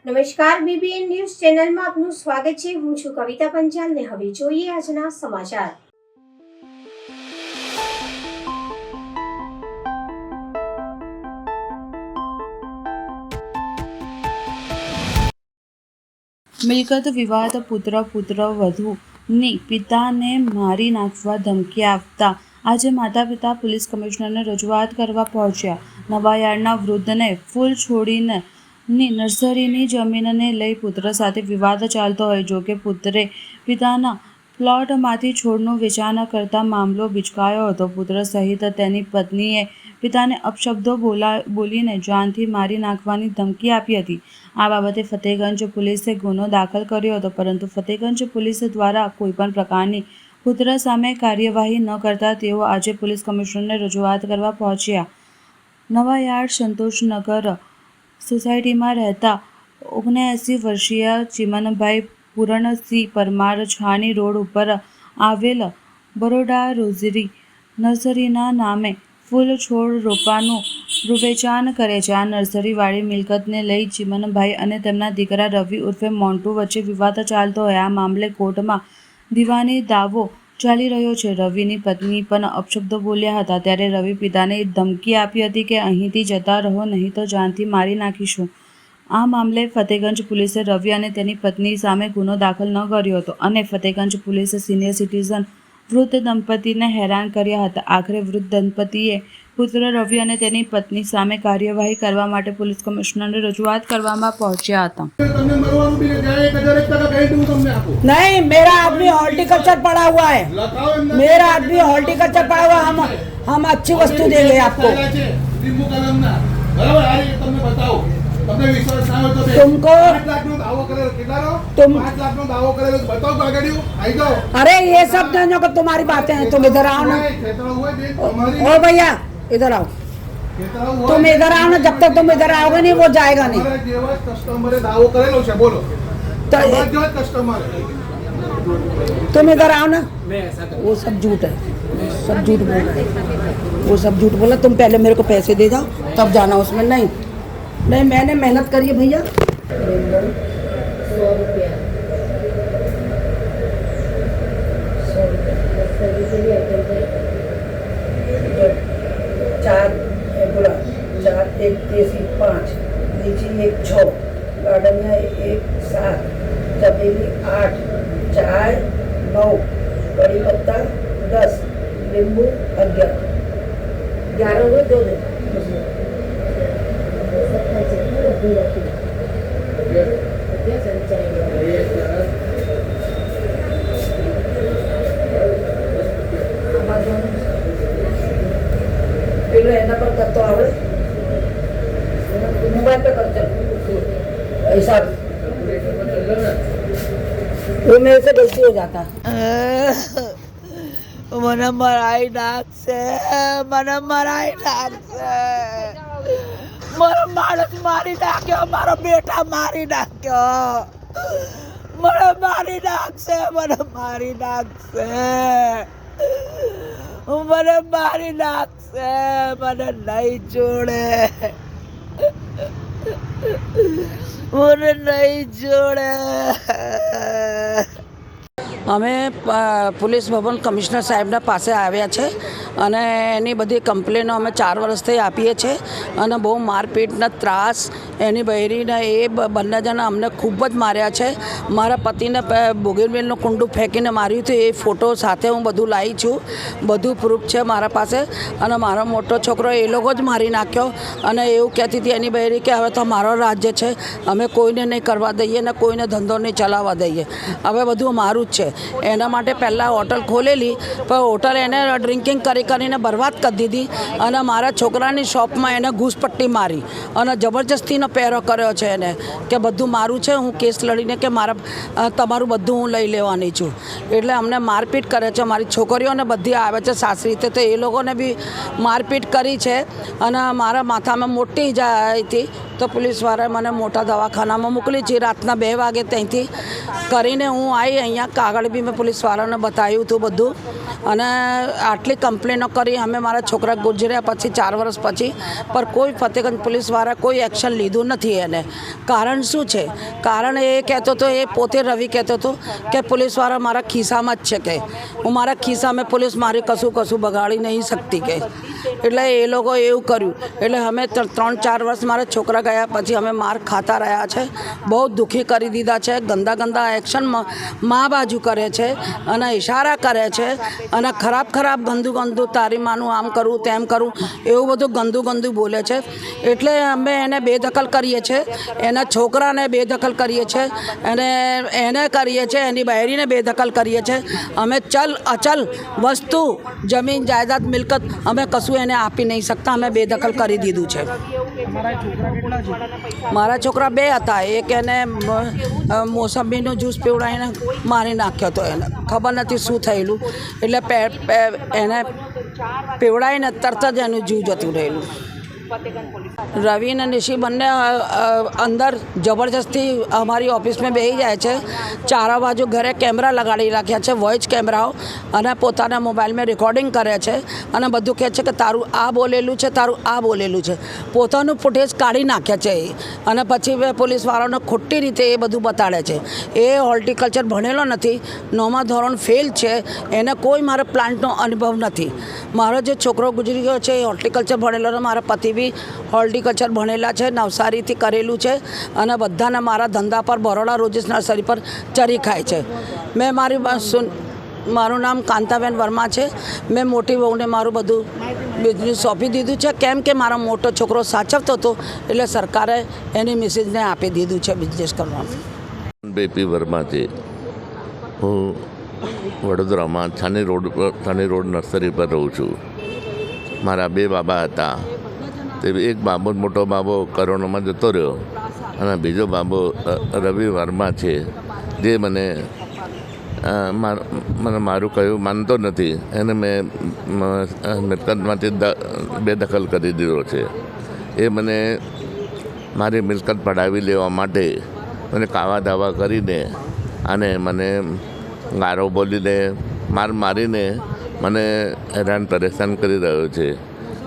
નમસ્કાર, BBN news ચેનલમાં આપનું સ્વાગત છે। હું છું કવિતા પંચાલ ને હવે જોઈએ આજના સમાચાર। મિલકત વિવાદ પુત્રવધૂની પિતાને મારી નાખવા ધમકી આપતા આજે માતા-પિતા પોલીસ કમિશનરને રજૂઆત કરવા પહોંચ્યા। નવાયાર્ડના વૃદ્ધને ફૂલ છોડીને નર્સરીની જમીનને લઈ પુત્ર સાથે વિવાદ ચાલતો હોય। જોકે પુત્રે પિતાના પ્લોટમાંથી છોડનું વેચાણ કરતા મામલો બિચકાયો હતો। પુત્ર સહિત તેની પત્નીએ પિતાને અપશબ્દો બોલીને જાનથી મારી નાખવાની ધમકી આપી હતી। આ બાબતે ફતેગંજ પોલીસે ગુનો દાખલ કર્યો હતો, પરંતુ ફતેગંજ પોલીસ દ્વારા કોઈપણ પ્રકારની પુત્ર સામે કાર્યવાહી ન કરતા તેઓ આજે પોલીસ કમિશનરને રજૂઆત કરવા પહોંચ્યા। નવાયાર્ડ સંતોષનગર સોસાયટીમાં રહેતા 79 વર્ષીય ચિમનભાઈ પૂરણસિંહ પરમાર છાણી રોડ ઉપર આવેલ બરોડા રોઝરી નર્સરીના નામે ફૂલ છોડ રોપાનું વેચાણ કરે છે। આ નર્સરીવાળી મિલકતને લઈ ચિમનભાઈ અને તેમના દીકરા રવિ ઉર્ફે મોન્ટુ વચ્ચે વિવાદ ચાલતો હોય। આ મામલે કોર્ટમાં દીવાની દાવો ચાલી રહ્યો છે। રવિની પત્ની પણ અપશબ્દો બોલ્યા હતા, ત્યારે રવિ પિતાને ધમકી આપી હતી કે અહીંથી જતા રહો નહીં તો જાનથી મારી નાખીશું। આ મામલે ફતેગંજ પોલીસે રવિ અને તેની પત્ની સામે ગુનો દાખલ ન કર્યો હતો અને ફતેગંજ પોલીસે સિનિયર સિટીઝન વૃદ્ધ દંપતીને હેરાન કર્યા હતા। આખરે વૃદ્ધ દંપતીએ પુત્ર રવિ અને તેની પત્ની સામે કાર્યવાહી કરવા માટે પોલીસ કમિશનરને રજૂઆત કરવામાં પહોંચ્યા હતા। नहीं, मेरा आदमी हॉर्टिकल्चर पढ़ा हुआ है। मेरा आदमी हॉर्टिकल्चर पढ़ा हुआ है। हम अच्छी वस्तु देंगे आपको। तुमको अरे ये सब जानो को तुम्हारी बातें हैं। तुम इधर आओ ना। ओ भैया इधर आओ। तुम इधर आओ ना। जब तक तुम इधर आओगे नहीं वो जाएगा नहीं। तो तुम इधर आओ ना। वो सब झूठ है, सब झूठ बोल रहे हैं। वो सब झूठ बोला। तुम पहले मेरे को पैसे दे जाओ तब जाना उसमें। नहीं नहीं, मैंने मेहनत करी है भैया। 100 रुपया 4 1 देसी 5 लीची 1 6 गार्डनिया 1 7 चमेली 8 चाय 9 कड़ी पत्ता 10 नींबू 11 हुए 2 दे। પેલો એના પર કરતો આવડે, મોબાઈલ पे करते ऐसा वो मेरे से गलती हो जाता। મને મરાઈ નાખશે, મને મરાઈ નાખશે। મારો માણસ મારી નાખ્યો, મારો બેટા મારી નાખ્યો। મને મારી નાખશે, મને મારી નાખશે, મને મારી નાખશે, મને નહીં છોડે, મને નહીં છોડે। અમે પોલીસ ભવન કમિશનર સાહેબના પાસે આવ્યા છે અને એની બધી કમ્પ્લેનો અમે 4 વર્ષથી આપીએ છીએ અને બહુ મારપીટના ત્રાસ એની બહેરીને એ બંને જણા અમને ખૂબ જ માર્યા છે। મારા પતિને બોગીનવેલનું કુંડું ફેંકીને માર્યું હતું, એ ફોટો સાથે હું બધું લાવી છું, બધું પ્રૂફ છે મારા પાસે। અને મારો મોટો છોકરો એ લોકો જ મારી નાખ્યો અને એવું કહેતી હતી એની બહેરી કે હવે તો મારો રાજ્ય છે, અમે કોઈને નહીં કરવા દઈએ ને કોઈને ધંધો નહીં ચલાવવા દઈએ, હવે બધું મારું જ છે। એના માટે પહેલાં હોટલ ખોલેલી, પણ હોટલ એને ડ્રિંકિંગ કરીને બરબાદ કરી દીધી અને મારા છોકરાની શોપમાં એને ઘૂસપટ્ટી મારી અને જબરજસ્તીનો પહેરો કર્યો છે એને કે બધું મારું છે, હું કેસ લડીને કે મારા તમારું બધું હું લઈ લેવાની છું। એટલે અમને મારપીટ કરે છે। મારી છોકરીઓને બધી આવે છે સાસરી રીતે, તો એ લોકોને બી મારપીટ કરી છે અને મારા માથામાં મોટી ઈજા આવી હતી। તો પોલીસવાળાએ મને મોટા દવાખાનામાં મોકલી છે. રાતના 2 વાગે ત્યાંથી કરીને હું આવી અહીંયા કાગળ બી મેં પોલીસવાળાને બતાવ્યું હતું બધું. અને આટલી કમ્પ્લેનો કરી અમે મારા છોકરા ગુજર્યા પછી 4 વર્ષ પછી, પર કોઈ ફતેગંજ પોલીસવાળા કોઈ એક્શન લીધું નથી. એને કારણ શું છે? કારણ એ કહેતો હતો, એ પોતે રવિ કહેતો હતો કે પોલીસવાળા મારા ખિસ્સામાં જ છે, કે હું મારા ખિસ્સામાં પોલીસ મારી કશું બગાડી નહીં શકતી કે. એટલે એ લોકો એવું કર્યું. એટલે અમે 3-4 વર્ષ મારા છોકરા ગયા પછી અમે માર ખાતા રહ્યા છે. બહુ દુઃખી કરી દીધા છે. ગંદા એક્શન મા બાજુ કરે છે અને ઇશારા કરે છે અને ખરાબ ગંદુ તારી માનું આમ કરું તેમ કરું એવું બધું ગંદુ બોલે છે. એટલે અમે એને બેદખલ કરીએ છીએ, એના છોકરાને બેદખલ કરીએ છીએ, અને એને કરીએ છીએ, એની બહેરીને બેદખલ કરીએ છીએ. અમે અચલ વસ્તુ જમીન જાયદાદ મિલકત અમે કશું એને આપી નહીં શકતા. અમે બેદખલ કરી દીધું છે. મારા છોકરા 2 હતા. એક એને મોસંબીનું જ્યુસ પીવડાવીને મારી નાખ્યો હતો. એને ખબર નથી શું થયેલું, એટલે એને પીવડાવીને તરત જ એનું જીવ જતું રહેલું. રવિ અને નિશી બંને અંદર જબરજસ્તી અમારી ઓફિસમાં બેસી જાય છે. ચારા બાજુ ઘરે કેમેરા લગાડી રાખ્યા છે, વોઇસ કેમેરાઓ, અને પોતાના મોબાઈલમાં રેકોર્ડિંગ કરે છે અને બધું કહે છે કે તારું આ બોલેલું છે, તારું આ બોલેલું છે. પોતાનું ફૂટેજ કાઢી નાખ્યા છે અને પછી પોલીસવાળાને ખોટી રીતે એ બધું બતાડે છે. એ હોર્ટિકલ્ચર ભણેલો નથી, 9મા ધોરણ ફેલ છે. એને કોઈ મારા પ્લાન્ટનો અનુભવ નથી. મારો જે છોકરો ગુજરી ગયો છે એ હોર્ટિકલ્ચર ભણેલો, મારા પતિ બી હોર્ટિકલ્ચર ભણેલા છે, નવસારીથી કરેલું છે, અને બધાને મારા ધંધા પર બરોડા રોજીસ નર્સરી પર ચરી ખાય છે. મેં મારું નામ કાંતાબેન વર્મા છે. મેં મોટી વહુને મારું બધું બિઝનેસ સોંપી દીધું છે, કેમ કે મારો મોટો છોકરો સાચવતો હતો એટલે સરકારે એની મિસિસને આપી દીધું છે બિઝનેસ કરવાનું. બેપી વર્મા છે. હું વડોદરામાં છાની રોડ નર્સરી પર રહું છું. મારા 2 બાબા હતા. તે એક બાબો, મોટો બાબો કરોનામાં જતો રહ્યો, અને બીજો બાબો રવિ વર્મા છે, જે મને મારું કહ્યું માનતો નથી. એને મેં મિલકતમાંથી બેદખલ કરી દીધો છે. એ મને મારી મિલકત પડાવી લેવા માટે મને કાવા દાવા કરીને અને મને ગારો બોલીને મારીને મને હેરાન પરેશાન કરી રહ્યો છે.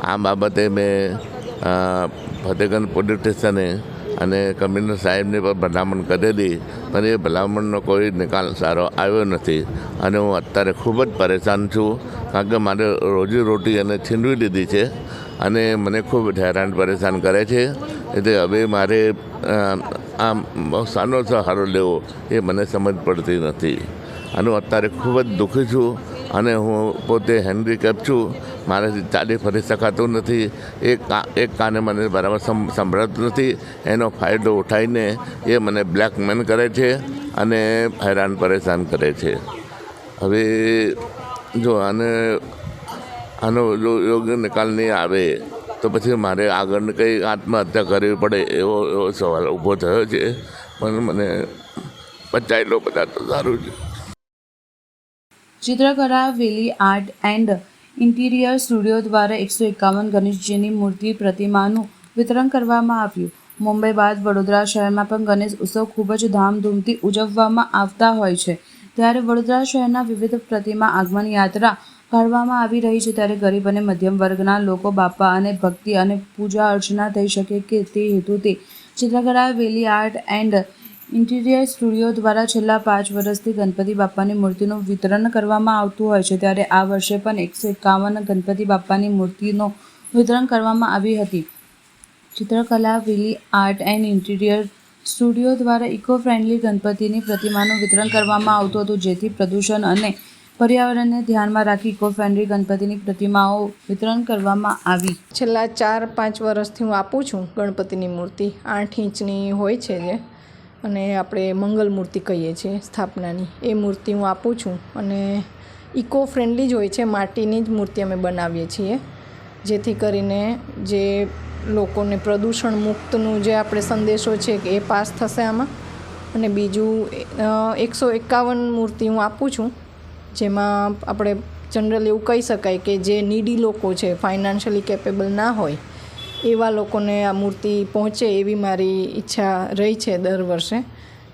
આ બાબતે મેં ફતેગંજ પોલીસ સ્ટેશને અને કમિશનર સાહેબને પણ ભલામણ કરેલી, પણ એ ભલામણનો કોઈ નિકાલ સારો આવ્યો નથી. અને હું અત્યારે ખૂબ જ પરેશાન છું, કારણ કે મારે રોજીરોટી એને છીનવી લીધી છે અને મને ખૂબ હેરાન પરેશાન કરે છે. એટલે હવે મારે આમ શાનો સહારો લેવો એ મને સમજ પડતી નથી. અને હું અત્યારે ખૂબ જ દુઃખી છું, અને હું પોતે હેન્ડીકેપ છું. મારાથી ચાલી ફરી શકાતું નથી. એક કાને મને બરાબર સંભળાતું નથી. એનો ફાયદો ઉઠાવીને એ મને બ્લેકમેલ કરે છે અને હેરાન પરેશાન કરે છે. હવે જો આનો યોગ્ય નિકાલ નહીં આવે તો પછી મારે આગળ કંઈ આત્મહત્યા કરવી પડે એવો સવાલ ઊભો થયો છે. પણ મને બચાવી લો બધા તો સારું છે. ચિત્રકલા વેલી આર્ટ એન્ડ ઇન્ટિરિયર સ્ટુડિયો દ્વારા 151 ગણેશજીની મૂર્તિ પ્રતિમાનું વિતરણ કરવામાં આવ્યું. મુંબઈ બાદ વડોદરા શહેરમાં પણ ગણેશ ઉત્સવ ખૂબ જ ધામધૂમથી ઉજવવામાં આવતા હોય છે. ત્યારે વડોદરા શહેરના વિવિધ પ્રતિમા આગમન યાત્રા કાઢવામાં આવી રહી છે. ત્યારે ગરીબ અને મધ્યમ વર્ગના લોકો બાપા અને ભક્તિ અને પૂજા અર્ચના થઈ શકે કે તે હેતુથી ચિત્રકલા વેલી આર્ટ એન્ડ ઇન્ટિરિયર સ્ટુડિયો દ્વારા છેલ્લા 5 વર્ષથી ગણપતિ બાપાની મૂર્તિનું વિતરણ કરવામાં આવતું હોય છે. ત્યારે આ વર્ષે પણ 151 ગણપતિ બાપાની મૂર્તિનું વિતરણ કરવામાં આવી હતી. ચિત્રકલા વેલી આર્ટ એન્ડ ઇન્ટિરિયર સ્ટુડિયો દ્વારા ઇકો ફ્રેન્ડલી ગણપતિની પ્રતિમાનું વિતરણ કરવામાં આવતું હતું, જેથી પ્રદૂષણ અને પર્યાવરણને ધ્યાનમાં રાખી ઇકો ફ્રેન્ડલી ગણપતિની પ્રતિમાઓ વિતરણ કરવામાં આવી. છેલ્લા 4-5 વર્ષથી હું આપું છું ગણપતિની મૂર્તિ. 8 ઇંચની હોય છે જે, અને આપણે મંગલ મૂર્તિ કહીએ છીએ સ્થાપનાની, એ મૂર્તિ હું આપું છું. અને ઇકો ફ્રેન્ડલી જ હોય છે, માટીની જ મૂર્તિ અમે બનાવીએ છીએ, જેથી કરીને જે લોકોને પ્રદૂષણ મુક્તનું જે આપણે સંદેશો છે કે એ પાસ થશે આમાં. અને બીજું 151 મૂર્તિ હું આપું છું, જેમાં આપણે જનરલ એવું કહી શકાય કે જે નીડી લોકો છે, ફાઇનાન્શિયલી કેપેબલ ના હોય એવા લોકોને આ મૂર્તિ પહોંચે એવી મારી ઈચ્છા રહી છે દર વર્ષે,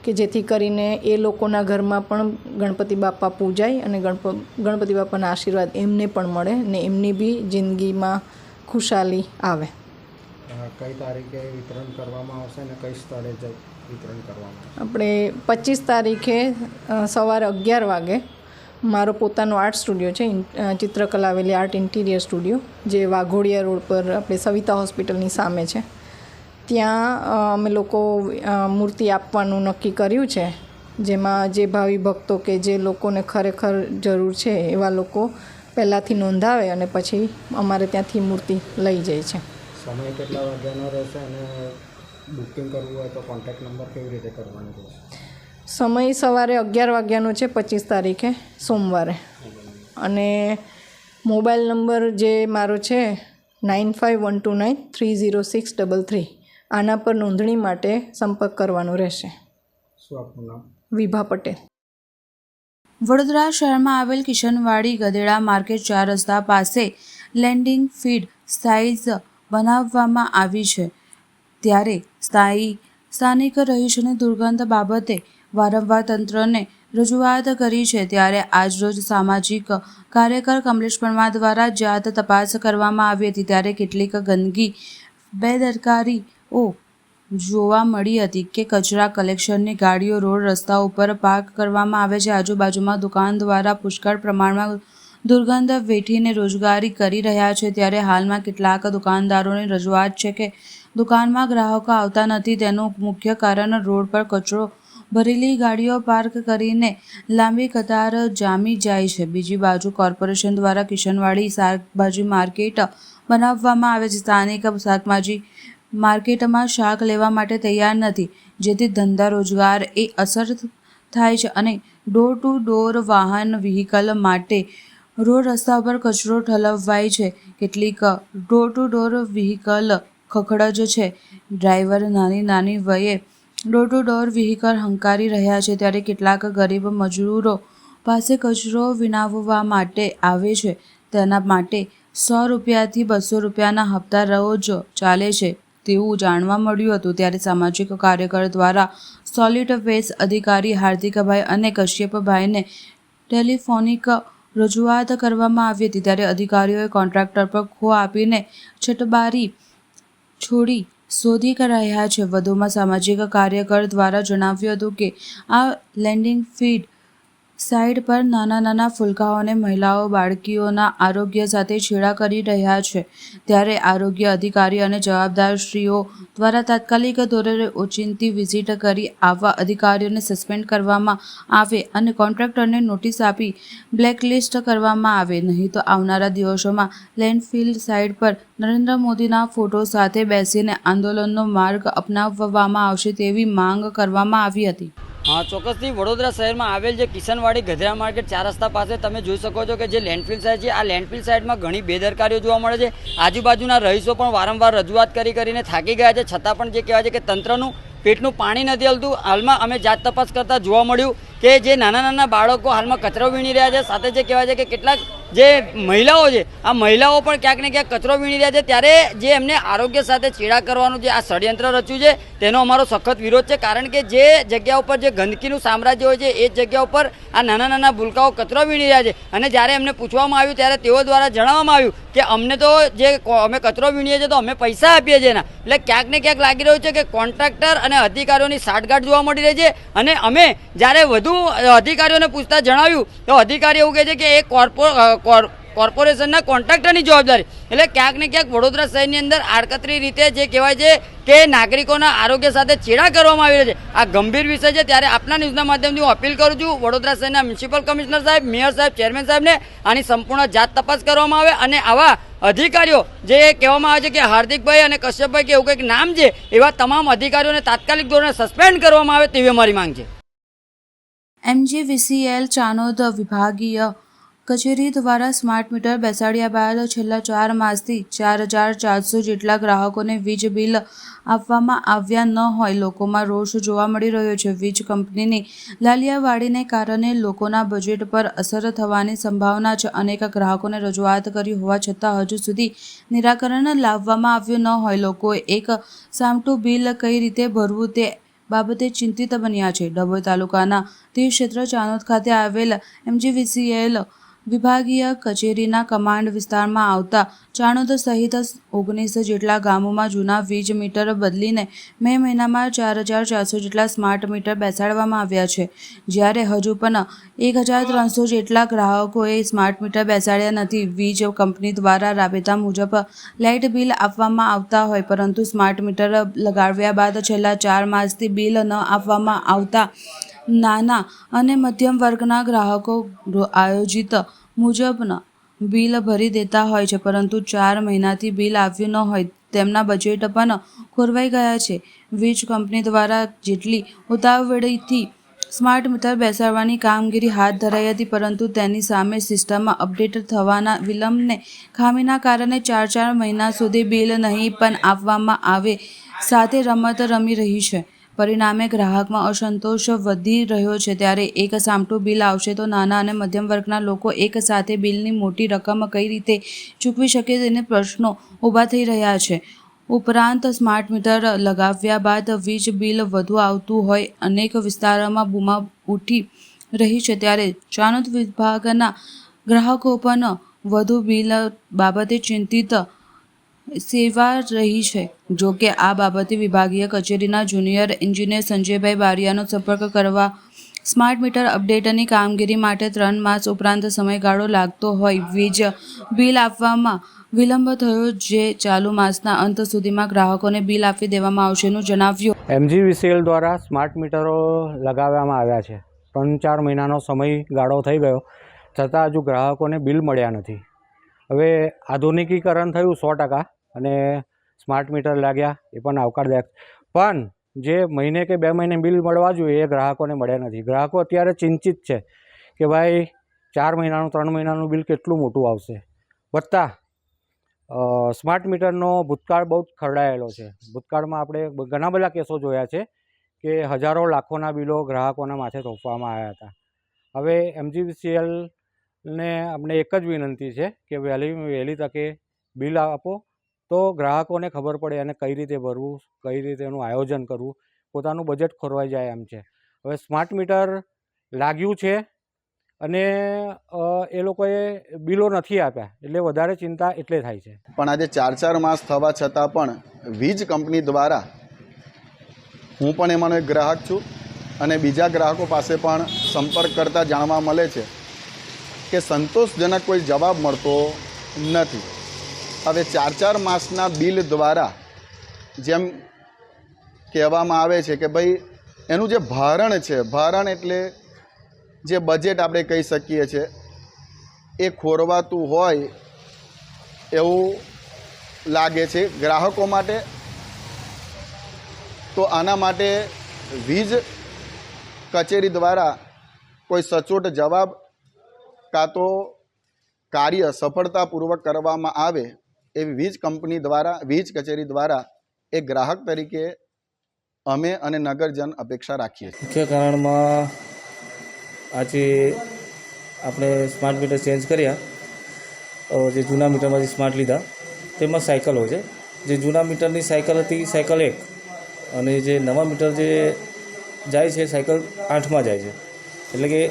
કે જેથી કરીને એ લોકોના ઘરમાં પણ ગણપતિ બાપા પૂજાય અને ગણપતિ બાપાના આશીર્વાદ એમને પણ મળે ને એમની બી જિંદગીમાં ખુશાલી આવે. કઈ તારીખે વિતરણ કરવામાં આવશે અને કઈ સ્થળે વિતરણ કરવામાં આવશે? આપણે 25 તારીખે સવારે 11 વાગે મારો પોતાનો આર્ટ સ્ટુડિયો છે, ચિત્રકલા આવેલી આર્ટ ઇન્ટિરિયર સ્ટુડિયો, જે વાઘોડિયા રોડ પર આપણે સવિતા હોસ્પિટલની સામે છે. ત્યાં અમે લોકો મૂર્તિ આપવાનું નક્કી કર્યું છે, જેમાં જે ભાવિ ભક્તો કે જે લોકોને ખરેખર જરૂર છે એવા લોકો પહેલાંથી નોંધાવે અને પછી અમારે ત્યાંથી મૂર્તિ લઈ જાય છે. સમય કેટલા વાગ્યાનો રહેશે અને બુકિંગ કરવું હોય તો કોન્ટેક્ટ નંબર કેવી રીતે કરવાનો રહેશે? સમય સવારે 11 વાગ્યાનો છે 25 તારીખે સોમવારે, અને મોબાઈલ નંબર જે મારો છે 9512930633, આના પર નોંધણી માટે સંપર્ક કરવાનો રહેશે. શું આપનું નામ? વિભા પટેલ. વડોદરા શહેરમાં આવેલ કિશનવાડી ગધેડા માર્કેટ 4 રસ્તા પાસે લેન્ડિંગ ફીડ સાઇઝ બનાવવામાં આવી છે, ત્યારે સ્થાનિક રહીશોને દુર્ગંધ બાબતે વારંવાર તંત્રને રજૂઆત કરી છે. ત્યારે આજરોજ સામાજિક કાર્યકર કમલેશ પરમાર દ્વારા જાત તપાસ કરવામાં આવી હતી, ત્યારે કેટલીક ગંદકી બેદરકારીઓ જોવા મળી હતી કે કચરા કલેક્શનની ગાડીઓ રોડ રસ્તા ઉપર પાર્ક કરવામાં આવે છે. આજુબાજુમાં દુકાન દ્વારા પુષ્કળ પ્રમાણમાં દુર્ગંધ વેઠીને રોજગારી કરી રહ્યા છે. ત્યારે હાલમાં કેટલાક દુકાનદારોની રજૂઆત છે કે દુકાનમાં ગ્રાહકો આવતા નથી. તેનું મુખ્ય કારણ રોડ પર કચરો ભરેલી ગાડીઓ પાર્ક કરીને લાંબી કતાર જામી જાય છે. બીજી બાજુ કોર્પોરેશન દ્વારા કિશનવાડી શાકભાજી માર્કેટ બનાવવામાં આવે છે. સ્થાનિક શાકભાજી માર્કેટમાં શાક લેવા માટે તૈયાર નથી, જેથી ધંધા રોજગાર એ અસર થાય છે અને ડોર ટુ ડોર વાહન વ્હીકલ માટે રોડ રસ્તા પર કચરો ઠલવાય છે. કેટલીક ડોર ટુ ડોર વ્હીકલ ખખડજ છે. ડ્રાઈવર નાની વયે ડોર ટુ ડોર વ્હીકલ હંકારી રહ્યા છે, ત્યારે કેટલાક ગરીબ મજૂરો પાસે કચરો વિનાવવા માટે આવે છે. તેના માટે 100 રૂપિયાથી 200 રૂપિયાના હપ્તા રોજ ચાલે છે તેવું જાણવા મળ્યું હતું. ત્યારે સામાજિક કાર્યકર દ્વારા સોલિડ વેસ્ટ અધિકારી હાર્દિકભાઈ અને કશ્યપભાઈને ટેલિફોનિક રજૂઆત કરવામાં આવી હતી. ત્યારે અધિકારીઓએ કોન્ટ્રાક્ટર પર ખો આપીને છટબારી છોડી શોધી રહ્યા છે. વધુમાં સામાજિક કાર્યકર દ્વારા જણાવ્યું હતું કે આ લેન્ડિંગ ફીડ સાઇટ પર નાના ફુલકાઓને મહિલાઓ બાળકીઓના આરોગ્ય સાથે છેડા કરી રહ્યા છે. ત્યારે આરોગ્ય અધિકારી અને જવાબદારશ્રીઓ દ્વારા તાત્કાલિક ધોરણે ઓચિંતી વિઝિટ કરી આવા અધિકારીઓને સસ્પેન્ડ કરવામાં આવે અને કોન્ટ્રાક્ટરને નોટિસ આપી બ્લેકલિસ્ટ કરવામાં આવે, નહીં તો આવનારા દિવસોમાં લેન્ડફિલ સાઇટ પર નરેન્દ્ર મોદીના ફોટો સાથે બેસીને આંદોલનનો માર્ગ અપનાવવામાં આવશે તેવી માંગ કરવામાં આવી હતી. હા, ચોક્કસથી વડોદરા શહેરમાં આવેલ જે કિશનવાડી ગધેડા માર્કેટ 4 રસ્તા પાસે તમે જોઈ શકો છો કે જે લેન્ડફિલ સાઇટ છે, આ લેન્ડફિલ સાઇટમાં ઘણી બેદરકારીઓ જોવા મળે છે. આજુબાજુના રહીશો પણ વારંવાર રજૂઆત કરીને થાકી ગયા છે, છતાં પણ જે કહેવાય છે કે તંત્રનું પેટનું પાણી નથી હલતું. હાલમાં અમે જાત તપાસ કરતાં જોવા મળ્યું કે જે નાના બાળકો હાલમાં કચરો વીણી રહ્યા છે, સાથે જે કહેવાય છે કે કેટલાક જે મહિલાઓ છે, આ મહિલાઓ પણ ક્યાંક ને ક્યાંક કચરો વીણી રહ્યા છે. ત્યારે જે એમને આરોગ્ય સાથે છેડા કરવાનું જે આ ષડયંત્ર રચ્યું છે તેનો અમારો સખત વિરોધ છે. કારણ કે જે જગ્યા ઉપર જે ગંદકીનું સામ્રાજ્ય હોય છે એ જગ્યા ઉપર આ નાના ભૂલકાઓ કચરો વીણી રહ્યા છે. અને જ્યારે એમને પૂછવામાં આવ્યું ત્યારે તેઓ દ્વારા જણાવવામાં આવ્યું કે અમને તો જે અમે કચરો વીણીએ છીએ તો અમે પૈસા આપીએ છીએ એના. એટલે ક્યાંક ને ક્યાંક લાગી રહ્યું છે કે કોન્ટ્રાક્ટર અને અધિકારીઓની સાંઠગાંઠ જોવા મળી રહી છે. અને અમે જ્યારે વધુ અધિકારીઓને પૂછતા જણાવ્યું તો અધિકારી એવું કહે છે કે એ કોર્પોરેશનના કોન્ટ્રાક્ટરની જવાબદારી. એટલે ક્યાંક ને ક્યાંક વડોદરા શહેરની અંદર આડકતરી રીતે જે કહેવાય છે કે નાગરિકોના આરોગ્ય સાથે છેડા કરવામાં આવી રહ્યા છે. આ ગંભીર વિષય છે. ત્યારે આપના ન્યૂઝના માધ્યમથી હું અપીલ કરું છું વડોદરા શહેરના મ્યુનિસિપલ કમિશનર સાહેબ, મેયર સાહેબ, ચેરમેન સાહેબને આની સંપૂર્ણ જાત તપાસ કરવામાં આવે અને આવા અધિકારીઓ જે કહેવામાં આવે છે કે હાર્દિકભાઈ અને કશ્યપભાઈ કે એવું કંઈક નામ છે એવા તમામ અધિકારીઓને તાત્કાલિક ધોરણે સસ્પેન્ડ કરવામાં આવે તેવી અમારી માંગ છે. MGVCL ચાનોદ વિભાગીય કચેરી દ્વારા સ્માર્ટ મીટર બેસાડ્યા બાદ છેલ્લા 4 માસથી 4,400 જેટલા ગ્રાહકોને વીજ બિલ આપવામાં આવ્યા ન હોય લોકોમાં રોષ જોવા મળી રહ્યો છે. વીજ કંપનીની લાલિયાવાડીને કારણે લોકોના બજેટ પર અસર થવાની સંભાવના છે. અનેક ગ્રાહકોને રજૂઆત કરી હોવા છતાં હજુ સુધી નિરાકરણ લાવવામાં આવ્યું ન હોય. લોકોએ એક સામટું બિલ કઈ રીતે ભરવું તે બાબતે ચિંતિત બન્યા છે. ડભોઈ તાલુકાના તીરક્ષેત્ર ચાનોદ ખાતે આવેલ MGVCL વિભાગીય કચેરીના કમાન્ડ વિસ્તારમાં આવતા ચાણોદ સહિત 19 જેટલા ગામોમાં જૂના વીજ મીટર બદલીને મે મહિનામાં 4,400 જેટલા સ્માર્ટ મીટર બેસાડવામાં આવ્યા છે. જ્યારે હજુ પણ 1,300 જેટલા ગ્રાહકોએ સ્માર્ટ મીટર બેસાડ્યા નથી. વીજ કંપની દ્વારા રાબેતા મુજબ લાઇટ બિલ આપવામાં આવતા હોય પરંતુ સ્માર્ટ મીટર લગાવ્યા બાદ છેલ્લા 4 માસથી બિલ ન આપવામાં આવતા નાના અને મધ્યમ વર્ગના ગ્રાહકો આયોજિત મુજબના બિલ ભરી દેતા હોય છે પરંતુ 4 મહિનાથી બિલ આવ્યું ન હોય તેમના બજેટ પણ ખોરવાઈ ગયા છે. વીજ કંપની દ્વારા જેટલી ઉતાવળીથી સ્માર્ટ મીટર બેસાડવાની કામગીરી હાથ ધરાઈ હતી પરંતુ તેની સામે સિસ્ટમમાં અપડેટ થવાના વિલંબને ખામીના કારણે 4 મહિના સુધી બિલ નહીં પણ આપવામાં આવે સાથે રમત રમી રહી છે. પરિણામે ગ્રાહકમાં અસંતોષ વધી રહ્યો છે. ત્યારે એક સામટું બિલ આવશે તો નાના અને મધ્યમ વર્ગના લોકો એક સાથે બિલની મોટી રકમ કઈ રીતે ચૂકવી શકે તેને પ્રશ્નો ઊભા થઈ રહ્યા છે. ઉપરાંત સ્માર્ટ મીટર લગાવ્યા બાદ વીજ બિલ વધુ આવતું હોય અનેક વિસ્તારોમાં બૂમા ઉઠી રહી છે. ત્યારે ચાણોદ વિભાગના ગ્રાહકો પણ વધુ બિલ બાબતે ચિંતિત સેવા રહી છે. જો કે આ બાબતે વિભાગીય કચેરીના જુનિયર એન્જિનિયર સંજયભાઈ બારિયાનો સંપર્ક કરવા સ્માર્ટ મીટર અપડેટની કામગીરી માટે 3 માસ ઉપરાંત સમયગાળો લાગતો હોય વીજ બિલ આપવામાં વિલંબ થયો જે ચાલુ માસના અંત સુધીમાં ગ્રાહકોને બિલ આપી દેવામાં આવશેનું જણાવ્યું. MGVCL દ્વારા સ્માર્ટ મીટરો લગાવવામાં આવ્યા છે. 3-4 મહિનાનો સમયગાળો થઈ ગયો છતાં હજુ ગ્રાહકોને બિલ મળ્યા નથી. હવે આધુનિકીકરણ થયું 100% અને સ્માર્ટ મીટર લાગ્યા એ પણ આવકારદાયક, પણ જે મહિને કે 2 મહિને બિલ મળવા જોઈએ એ ગ્રાહકોને મળ્યા નથી. ગ્રાહકો અત્યારે ચિંતિત છે કે ભાઈ 4 મહિનાનું 3 મહિનાનું બિલ કેટલું મોટું આવશે. વત્તા સ્માર્ટ મીટરનો ભૂતકાળ બહુ જ ખરડાયેલો છે. ભૂતકાળમાં આપણે ઘણા બધા કેસો જોયા છે કે હજારો લાખોના બિલો ગ્રાહકોના માથે થોપવામાં આવ્યા હતા. હવે MGVCLને અમને એક જ વિનંતી છે કે વહેલી તકે બિલ આપો તો ગ્રાહકોને ખબર પડે અને કઈ રીતે ભરવું, કઈ રીતે એનું આયોજન કરવું, પોતાનું બજેટ ખોરવાઈ જાય એમ છે. હવે સ્માર્ટ મીટર લાગ્યું છે અને એ લોકોએ બિલો નથી આપ્યા એટલે વધારે ચિંતા એટલે થાય છે. પણ આજે 4 માસ થવા છતાં પણ વીજ કંપની દ્વારા હું પણ એમાંનો એક ગ્રાહક છું અને બીજા ગ્રાહકો પાસે પણ સંપર્ક કરતાં જાણવા મળે છે કે સંતોષજનક કોઈ જવાબ મળતો નથી. હવે 4 માસના બિલ દ્વારા જેમ કહેવામાં આવે છે કે ભાઈ એનું જે ભારણ છે, ભારણ એટલે જે બજેટ આપણે કહી શકીએ છીએ એ ખોરવાતું હોય એવું લાગે છે ગ્રાહકો માટે. તો આના માટે વીજ કચેરી દ્વારા કોઈ સચોટ જવાબ કાં તો કાર્ય સફળતાપૂર્વક કરવામાં આવે એવી વીજ કંપની દ્વારા, વીજ કચેરી દ્વારા એક ગ્રાહક તરીકે અમે અને નગરજન અપેક્ષા રાખીએ છીએ. મુખ્ય કારણમાં આજે આપણે સ્માર્ટ મીટર ચેન્જ કર્યા, જે જૂના મીટરમાંથી સ્માર્ટ લીધા તેમાં સાયકલ હોય છે. જે જૂના મીટરની સાયકલ હતી સાયકલ 1 અને જે નવા મીટર જે જાય છે સાયકલ 8માં જાય છે. એટલે કે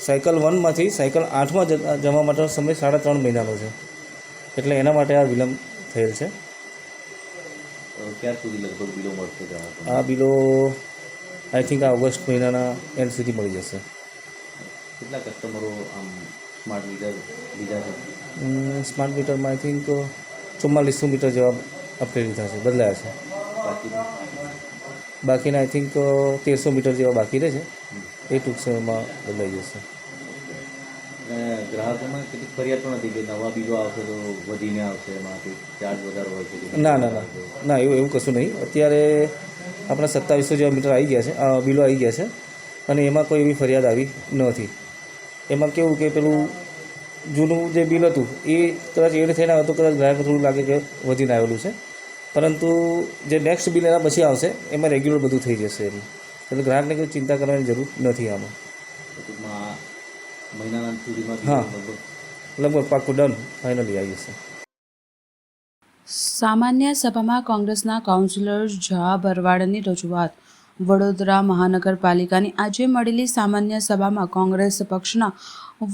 સાયકલ 1માંથી સાયકલ 8માં જવા માટેનો સમય 3.5 મહિનાનો છે. એટલે એના માટે આ વિલંબ થયેલ છે. ક્યાર સુધી લગભગ બિલો મળશે? આ બિલો આઈ થિંક આ ઓગસ્ટ મહિનાના એન્ડ સુધી મળી જશે. કેટલા કસ્ટમરો આમ સ્માર્ટ મીટર લીધા છે? સ્માર્ટ મીટરમાં આઈ થિંક 4400 મીટર જેવા અપડેટ લીધા છે, બદલાયા છે. બાકીના આઈ થિંક 1300 મીટર જેવા બાકી રહે છે, એ ટૂંક સમયમાં બદલાઈ જશે. ગ્રાહકોમાં કેટલીક ફરિયાદ પણ હતી કે નવા બિલો આવશે તો વધીને આવશે, એમાંથી ચાર્જ વધારે હોય છે? ના એવું કશું નહીં. અત્યારે આપણા 2700 જેવા મીટર આવી ગયા છે, બિલો આવી ગયા છે અને એમાં કોઈ એવી ફરિયાદ આવી નથી. એમાં કેવું કે પેલું જૂનું જે બિલ હતું એ કદાચ એડ થઈને આવે તો કદાચ ગ્રાહકને થોડું લાગે કે વધીને આવેલું છે, પરંતુ જે નેક્સ્ટ બિલ એના પછી આવશે એમાં રેગ્યુલર બધું થઈ જશે એમ, એટલે ગ્રાહકને કોઈ ચિંતા કરવાની જરૂર નથી આમાં. ટૂંકમાં મહિનાના સુધીમાં હા, લગભગ પાક્કું ડન ફાઇનલી આવી જશે. સામાન્ય સભામાં કોંગ્રેસના કાઉન્સિલર ઝા ભરવાડની રજૂઆત. વડોદરા મહાનગરપાલિકાની આજે મળેલી સામાન્ય સભામાં કોંગ્રેસ પક્ષના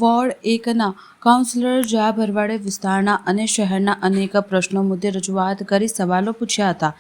વોર્ડ 1ના કાઉન્સિલર ઝા ભરવાડે વિસ્તારના અને શહેરના અનેક પ્રશ્નો મુદ્દે રજૂઆત કરી સવાલો પૂછ્યા હતા.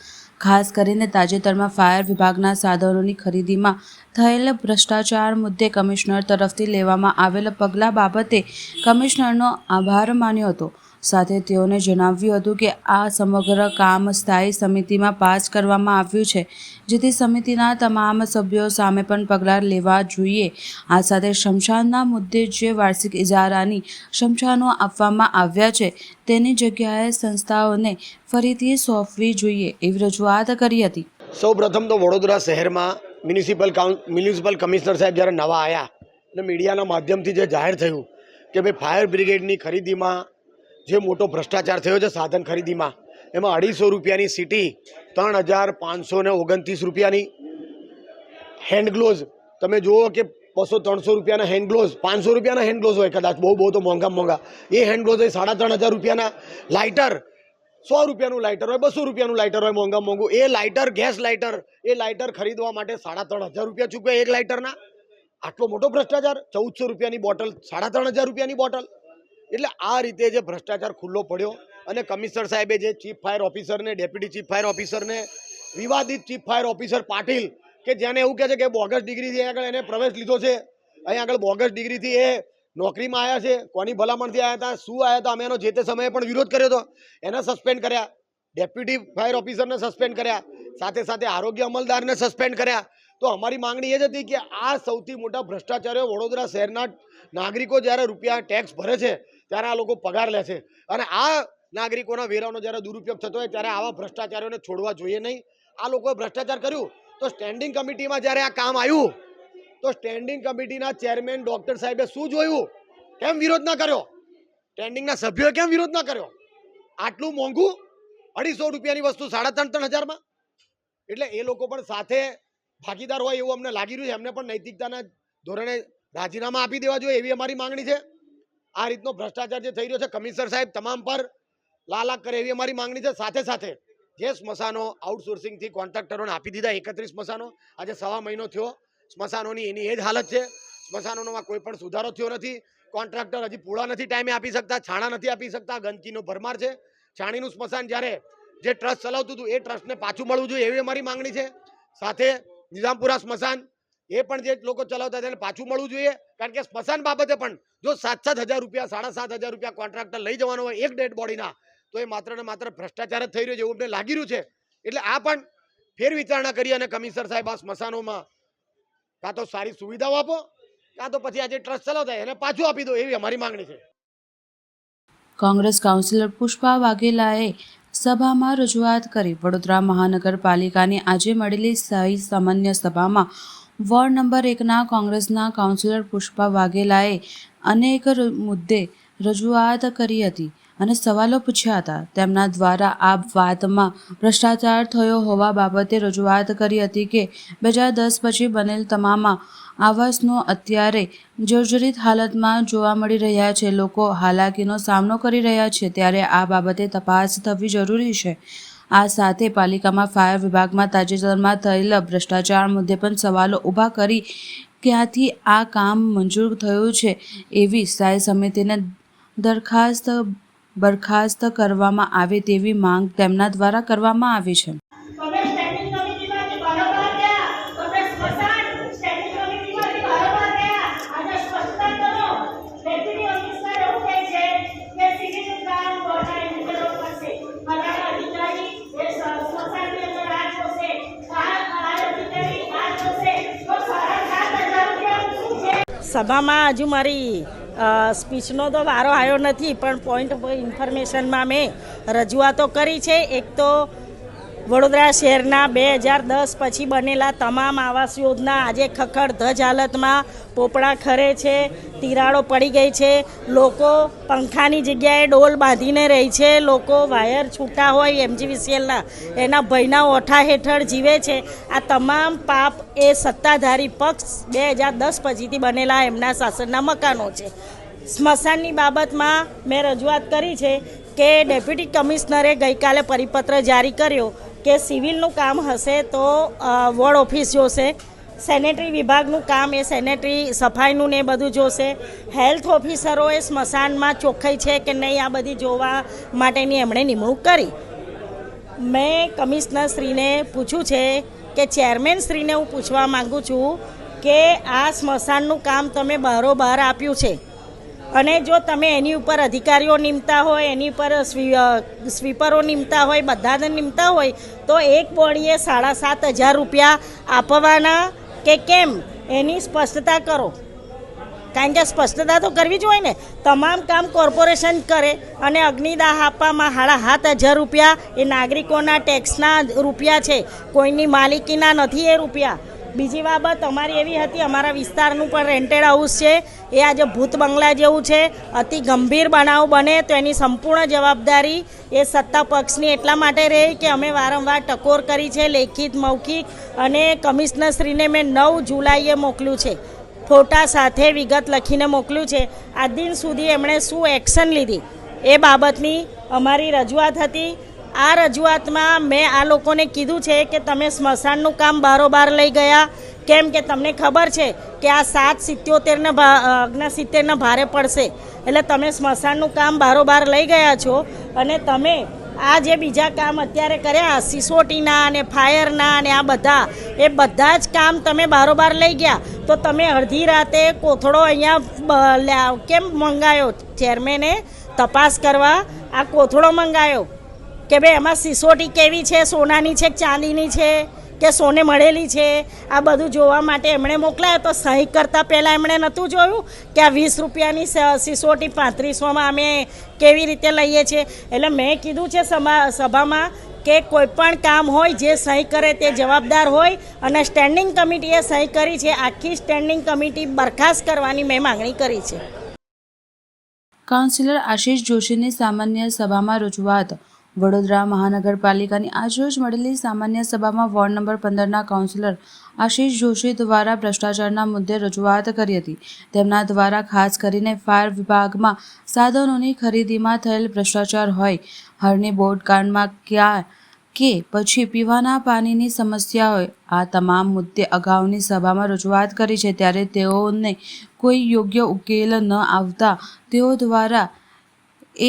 ખાસ કરીને તાજેતરમાં ફાયર વિભાગના સાધનોની ખરીદીમાં થયેલ ભ્રષ્ટાચાર મુદ્દે કમિશનર તરફથી લેવામાં આવેલ પગલાં બાબતે કમિશનરનો આભાર માન્યો હતો. સાથે તેઓને જણાવ્યું હતું કે આ સમગ્ર કામ સ્થાયી સમિતિમાં પાસ કરવામાં આવ્યું છે, જેથી સમિતિના તમામ સભ્યો સામે પણ પગલાં લેવા જોઈએ. આ સાથે સ્મશાનના મુદ્દે જે વાર્ષિક ઇજારાની સ્મશાનો આપવામાં આવ્યા છે તેની જગ્યાએ સંસ્થાઓને ફરીથી સોંપવી જોઈએ એવી રજૂઆત કરી હતી. સૌ પ્રથમ તો વડોદરા શહેરમાં મ્યુનિસિપલ કમિશનર સાહેબ જ્યારે નવા આવ્યા અને મીડિયાના માધ્યમથી જે જાહેર થયું કે ભાઈ ફાયર બ્રિગેડની ખરીદીમાં જે મોટો ભ્રષ્ટાચાર થયો છે સાધન ખરીદીમાં, એમાં 250 રૂપિયાની સીટી, 3529 રૂપિયાની હેન્ડ ગ્લોવ્સ, તમે જુઓ કે 200-300 રૂપિયાના હેન્ડ ગ્લોવ્સ, 500 રૂપિયાના હેન્ડ ગ્લોવ્સ હોય કદાચ, બહુ તો મોંઘા, એ હેન્ડ ગ્લોવ્સ હોય 3500 રૂપિયાના. લાઇટર 100 રૂપિયાનું લાઇટર હોય, 200 રૂપિયાનું લાઇટર હોય, મોંઘું. એ લાઇટર, ગેસ લાઇટર, એ લાઇટર ખરીદવા માટે 3500 રૂપિયા ચૂકવે એક લાઇટરના. આટલો મોટો ભ્રષ્ટાચાર. 1400 રૂપિયાની બોટલ, 3500 રૂપિયાની બોટલ. એટલે આ રીતે જે ભ્રષ્ટાચાર ખુલ્લો પડ્યો અને કમિશનર સાહેબે જે ચીફ ફાયર ઓફિસરને, ડેપ્યુટી ચીફ ફાયર ઓફિસરને, વિવાદિત ચીફ ફાયર ઓફિસર પાટીલ કે જેને એવું કહે છે કે બોગસ ડિગ્રીથી આગળ એને પ્રવેશ લીધો છે, અહીં આગળ બોગસ ડિગ્રીથી એ નોકરીમાં આવ્યા છે, કોની ભલામણથી આવ્યા હતા, શું આવ્યા હતા, અમે એનો જે તે સમયે પણ વિરોધ કર્યો હતો, એને સસ્પેન્ડ કર્યા. ડેપ્યુટી ફાયર ઓફિસરને સસ્પેન્ડ કર્યા, સાથે સાથે આરોગ્ય અમલદારને સસ્પેન્ડ કર્યા. તો અમારી માંગણી એ જ હતી કે આ સૌથી મોટા ભ્રષ્ટાચારીઓ વડોદરા શહેરના નાગરિકો જ્યારે રૂપિયા ટેક્સ ભરે છે ત્યારે આ લોકો પગાર લે છે, અને આ નાગરિકોના વેરાનો જ્યારે દુરુપયોગ થતો હોય ત્યારે આવા ભ્રષ્ટાચારીઓને છોડવા જોઈએ નહીં. આ લોકોએ ભ્રષ્ટાચાર કર્યું તો સ્ટેન્ડિંગ કમિટીમાં જ્યારે આ કામ આવ્યું તો સ્ટેન્ડિંગ કમિટીના ચેરમેન ડૉક્ટર સાહેબે શું જોયું, કેમ વિરોધ ના કર્યો? સ્ટેન્ડિંગના સભ્યોએ કેમ વિરોધ ના કર્યો? આટલું મોંઘું 250 રૂપિયાની વસ્તુ 3,500-3,000માં. એટલે એ લોકો પણ સાથે ભાગીદાર હોય એવું અમને લાગી રહ્યું છે. એમને પણ નૈતિકતાના ધોરણે રાજીનામા આપી દેવા જોઈએ એવી અમારી માંગણી છે. આ રીતનો ભ્રષ્ટાચાર જે થઈ રહ્યો છે કમિશનર સાહેબ તમામ પર લાલાક કરે એવી અમારી માંગણી છે. સાથે સાથે જે સ્મશાનો આઉટસોર્સિંગથી કોન્ટ્રાક્ટરોને આપી દીધા 31 સ્મશાનો, આજે 1.5 મહિનો થયો, સ્મશાનોની એની એ જ હાલત છે. સ્મશાનોમાં કોઈ પણ સુધારો થયો નથી. કોન્ટ્રાક્ટર હજી પૂળા નથી ટાઈમે આપી શકતા, છાણા નથી આપી શકતા, ગંદકીનો ભરમાર છે. છાણીનું સ્મશાન જ્યારે જે ટ્રસ્ટ ચલાવતું હતું એ ટ્રસ્ટને પાછું મળવું જોઈએ એવી અમારી માંગણી છે. સાથે નિઝામપુરા સ્મશાન એ પણ જે લોકો ચલાવતા તેને પાછું મળવું જોઈએ, કારણ કે સ્મશાન બાબતે પણ જો 7,000 રૂપિયા 7,500 રૂપિયા કોન્ટ્રાક્ટર લઈ જવાનો હોય એક ડેડ બોડીના, તો એ માત્ર ને માત્ર ભ્રષ્ટાચાર જ થઈ રહ્યો છે એવું અમને લાગી રહ્યું છે. એટલે આ પણ ફેર વિચારણા કરી અને કમિશનર સાહેબ આ સ્મશાનોમાં કાં તો સારી સુવિધાઓ આપો, કાં તો પછી આ જે ટ્રસ્ટ ચલાવતા એને પાછું આપી દો એવી અમારી માંગણી છે. કોંગ્રેસ કાઉન્સિલર પુષ્પા વાઘેલાએ સભામાં રજૂઆત કરી. વડોદરા મહાનગરપાલિકાની આજે મળેલી સ્થાયી સામાન્ય સભામાં વોર્ડ નંબર 1ના કોંગ્રેસના કાઉન્સિલર પુષ્પા વાઘેલાએ અનેક મુદ્દે રજૂઆત કરી હતી અને સવાલો પૂછ્યા હતા. તેમના દ્વારા આ વાતમાં ભ્રષ્ટાચાર થયો હોવા બાબતે રજૂઆત કરી હતી કે 2010 પછી બનેલ તમામ આવાસનો અત્યારે જર્જરિત હાલતમાં જોવા મળી રહ્યા છે. લોકો હાલાકીનો સામનો કરી રહ્યા છે, ત્યારે આ બાબતે તપાસ થવી જરૂરી છે. આ સાથે પાલિકામાં ફાયર વિભાગમાં તાજેતરમાં થયેલા ભ્રષ્ટાચાર મુદ્દે પણ સવાલો ઊભા કરી ક્યાંથી આ કામ મંજૂર થયું છે એવી સ્થાયી સમિતિને બરખાસ્ત કરવામાં આવે તેવી માંગ તેમના દ્વારા કરવામાં આવી છે. સભામાં હજુ મારી સ્પીચનો તો વારો આવ્યો નથી, પણ પોઈન્ટ ઓફ ઇન્ફોર્મેશનમાં મેં રજૂઆતો કરી છે. એક તો વડોદરા શહેરના 2010 પછી બનેલા તમામ આવાસ યોજના આજે ખખડધજ હાલતમાં પોપડા ખરે છે, તિરાડો પડી ગઈ છે, લોકો પંખાની જગ્યાએ ડોલ બાંધીને રહી છે, લોકો વાયર છૂટા હોય MGVCLના એના ભયના ઓઠા હેઠળ જીવે છે. આ તમામ પાપ એ સત્તાધારી પક્ષ 2010 પછીથી બનેલા એમના શાસનના મકાનો છે. સ્મશાનની બાબતમાં મેં રજૂઆત કરી છે કે ડેપ્યુટી કમિશનરે ગઈકાલે પરિપત્ર જારી કર્યો કે સિવિલનું કામ હશે તો વોર્ડ ઓફિસ જોશે, સેનેટરી વિભાગનું કામ એ સેનેટરી સફાઈનું ને બધું જોશે, હેલ્થ ઓફિસરોએ સ્મશાનમાં ચોખ્ખાઈ છે કે નહીં આ બધી જોવા માટેની એમણે નિમણૂક કરી. મેં કમિશનરશ્રીને પૂછ્યું છે કે ચેરમેનશ્રીને હું પૂછવા માગું છું કે આ સ્મશાનનું કામ તમે બહારોબહાર આપ્યું છે અને જો તમે એની ઉપર અધિકારીઓ નિમતા હોય, એની ઉપર સ્વીપરો નિમતા હોય, બધા નિમતા હોય તો એક બોડીએ 7,500 રૂપિયા આપવાના કે કેમ એની સ્પષ્ટતા કરો. કારણ કે સ્પષ્ટતા તો કરવી જ હોય ને. તમામ કામ કોર્પોરેશન કરે અને અગ્નિદાહ આપવામાં 7,500 રૂપિયા એ નાગરિકોના ટેક્સના રૂપિયા છે, કોઈની માલિકીના નથી એ રૂપિયા. બીજી બાબત અમારી એવી હતી, અમારા વિસ્તારનું પણ રેન્ટેડ હાઉસ છે, એ આજે ભૂત બંગલા જેવું છે. અતિ ગંભીર બનાવ બને તો એની સંપૂર્ણ જવાબદારી એ સત્તા પક્ષની એટલા માટે રહી કે અમે વારંવાર ટકોર કરી છે, લેખિત મૌખિક, અને કમિશનરશ્રીને મેં 9 જુલાઈએ મોકલ્યું છે, ફોટા સાથે વિગત લખીને મોકલ્યું છે. આજ દિન સુધી એમણે શું એક્શન લીધી એ બાબતની અમારી રજૂઆત હતી. આ રજૂઆતમાં મેં આ લોકોને કીધું છે કે તમે સ્મશાનનું કામ બારોબાર લઈ ગયા, કેમ કે તમને ખબર છે કે આ 7,70 ભારે પડશે, એટલે તમે સ્મશાનનું કામ બારોબાર લઈ ગયા છો અને તમે આ જે બીજા કામ અત્યારે કર્યા સિસોટીના અને ફાયરના અને આ બધા એ બધા જ કામ તમે બારોબાર લઈ ગયા તો તમે અડધી રાતે કોથળો અહીંયા કેમ મંગાયો? ચેરમેને તપાસ કરવા આ કોથળો મંગાયો કે ભાઈ એમાં સિસોટી કેવી છે, સોનાની છે કે ચાંદીની છે કે સોને મળેલી છે, આ બધું જોવા માટે એમણે મોકલાયો. તો સહી કરતાં પહેલાં એમણે નહોતું જોયું કે આ 20 રૂપિયાની સિસોટી 3500માં અમે કેવી રીતે લઈએ છીએ. એટલે મેં કીધું છે સભામાં કે કોઈ પણ કામ હોય જે સહી કરે તે જવાબદાર હોય, અને સ્ટેન્ડિંગ કમિટીએ સહી કરી છે, આખી સ્ટેન્ડિંગ કમિટી બરખાસ્ત કરવાની મેં માંગણી કરી છે. કાઉન્સિલર આશિષ જોશીની સામાન્ય સભામાં રજૂઆત. વડોદરા મહાનગરપાલિકાની આજરોજ મળેલી સામાન્ય સભામાં વોર્ડ નંબર 15ના કાઉન્સિલર આશિષ જોશી દ્વારા ભ્રષ્ટાચારના મુદ્દે રજૂઆત કરી હતી. તેમના દ્વારા ખાસ કરીને ફાયર વિભાગમાં સાધનોની ખરીદીમાં થયેલ ભ્રષ્ટાચાર હોય, હરણી બોટ કાંડમાં ક્યાં કે પછી પીવાના પાણીની સમસ્યા હોય, આ તમામ મુદ્દે અગાઉની સભામાં રજૂઆત કરી છે. ત્યારે તેઓને કોઈ યોગ્ય ઉકેલ ન આવતા તેઓ દ્વારા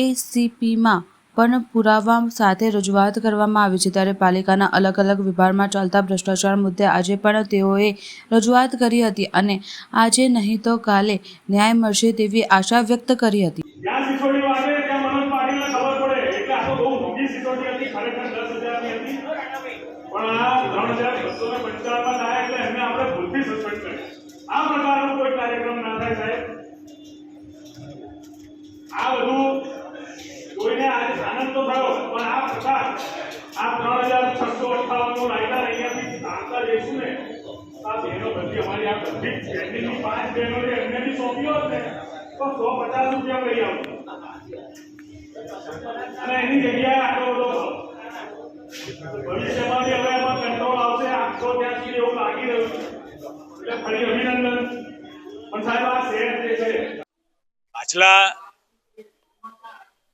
ACPમાં પણ પુરાવા સાથે રજૂઆત કરવામાં આવી છે. ત્યારે પાલિકાના અલગ અલગ વિભાગમાં ચાલતા ભ્રષ્ટાચાર મુદ્દે આજે પણ તેઓએ રજૂઆત કરી હતી અને આજે નહીં તો કાલે ન્યાય મળશે તેવી આશા વ્યક્ત કરી હતી. કોઈને આજે આનંદ તો થયો, પણ આ પ્રકાર આ 3,658 લાઈટર અહીંયાથી આવતા જઈશું ને આ બહેનો બધી અમારી આ બધી પેન્ડિંગની 5 બહેનો એમને બી સોંપી હોત ને તો 150 રૂપિયા લઈ આવું અને એની જગ્યાએ આટલો બધો ભવિષ્યમાં બી હવે એમાં કંટ્રોલ આવશે. આખો ત્યાં સુધી એવું લાગી રહ્યું છે. એટલે ફરી અભિનંદન. પણ સાહેબ આ શહેર જે છે પાછલા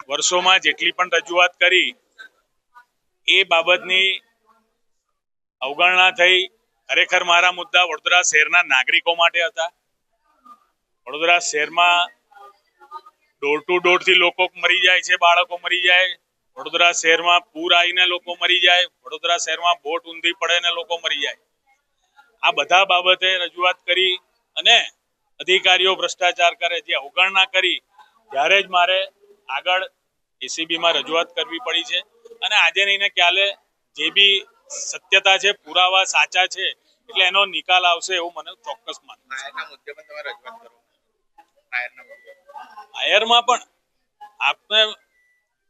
વર્ષોમાં જેટલી પણ રજૂઆત કરી એ બાબતની અવગણના થઈ. ખરેખર મારા મુદ્દા વડોદરા શહેરના નાગરિકો માટે હતા. વડોદરા શહેરમાં ડોર ટુ ડોરથી લોકો મરી જાય છે, બાળકો મરી જાય. વડોદરા શહેરમાં પૂર આવીને લોકો મરી જાય. વડોદરા શહેરમાં બોટ ઊંધી પડે ને લોકો મરી જાય. આ બધા બાબતે રજૂઆત કરી અને અધિકારીઓ ભ્રષ્ટાચાર કરે જે અવગણના કરી ત્યારે જ મારે આગળ ACBમાં રજૂઆત કરવી પડી છે. અને આજે નહીં ને કાલે જે બી સત્યતા છે, પુરાવા સાચા છે, એટલે એનો નિકાલ આવશે એવું મને ચોક્કસ માનવું છે. ફાયરમાં પણ આપણે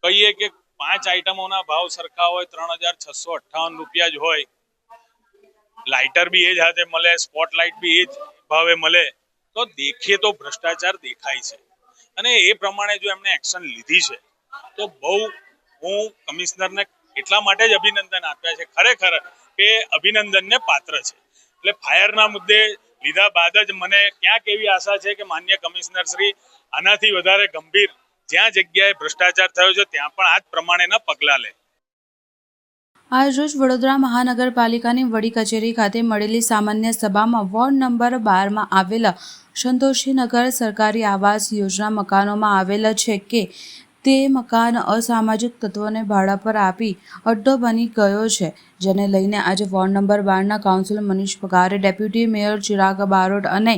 કહીએ કે 5 આઇટમોના ભાવ સરખા હોય 3,658 રૂપિયા જ હોય, લાઇટર બી એ જ હાથે મળે, સ્પોટલાઇટ બી એ જ ભાવે મળે, તો દેખીએ તો ભ્રષ્ટાચાર દેખાય છે. અને એ પ્રમાણે જો એમને એક્શન લીધી છે તો બહુ હું કમિશનરને એટલા માટે જ અભિનંદન આપ્યા છે, ખરેખર કે અભિનંદનને પાત્ર છે. એટલે ફાયરના મુદ્દે લીધા બાદ જ મને ક્યાંક એવી આશા છે કે માન્ય કમિશનર શ્રી આનાથી વધારે ગંભીર જ્યાં જગ્યાએ ભ્રષ્ટાચાર થયો છે ત્યાં પણ આ જ પ્રમાણેના પગલાં લે. આજરોજ વડોદરા મહાનગરપાલિકાની વડી કચેરી ખાતે મળેલી સામાન્ય સભામાં વોર્ડ નંબર 12માં આવેલા સંતોષીનગર સરકારી આવાસ યોજના મકાનોમાં આવેલા છે કે તે મકાન અસામાજિક તત્વોને ભાડા પર આપી અડ્ડો બની ગયો છે, જેને લઈને આજે વોર્ડ નંબર 12ના councillor Manish Pagare deputy mayor Chirag Barot અને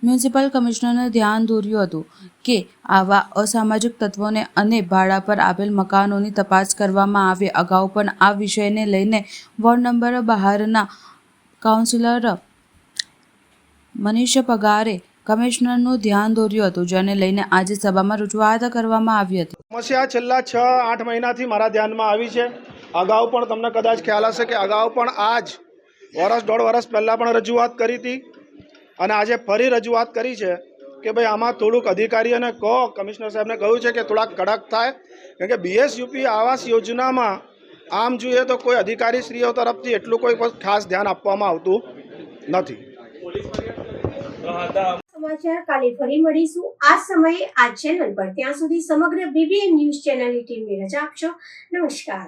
મ્યુનિસિપલ કમિશનરને ધ્યાન દોર્યું હતું કે આવા અસામાજિક તત્વોને અને ભાડા પર આપેલ મકાનોની તપાસ કરવામાં આવે. અગાઉ પણ આ વિષયને લઈને વોર્ડ નંબર 12ના કાઉન્સિલર મનીષ પગારે કમિશનરનું ધ્યાન દોર્યું હતું, જેને લઈને આજે સભામાં રજૂઆત કરવામાં આવી હતી. સમસ્યા છેલ્લા 6-8 મહિનાથી મારા ધ્યાનમાં આવી છે. અગાઉ પણ તમને કદાચ ખ્યાલ હશે કે અગાઉ પણ આ જ દોઢ વર્ષ પહેલાં પણ રજૂઆત કરી હતી અને આજે ફરી રજૂઆત કરી છે કે ભાઈ આમાં થોડુંક અધિકારીઓને કહો, કમિશનર સાહેબને કહ્યું છે કે થોડાક કડક થાય, કારણ કે BSUP આવાસ યોજનામાં આમ જોઈએ તો કોઈ અધિકારીશ્રીઓ તરફથી એટલું કોઈ ખાસ ધ્યાન આપવામાં આવતું નથી. સમાચાર કાલે ફરી મળીશું આ સમયે આ ચેનલ પર. ત્યાં સુધી સમગ્ર BBN ન્યૂઝ ચેનલની ટીમને રજા આપશો. નમસ્કાર.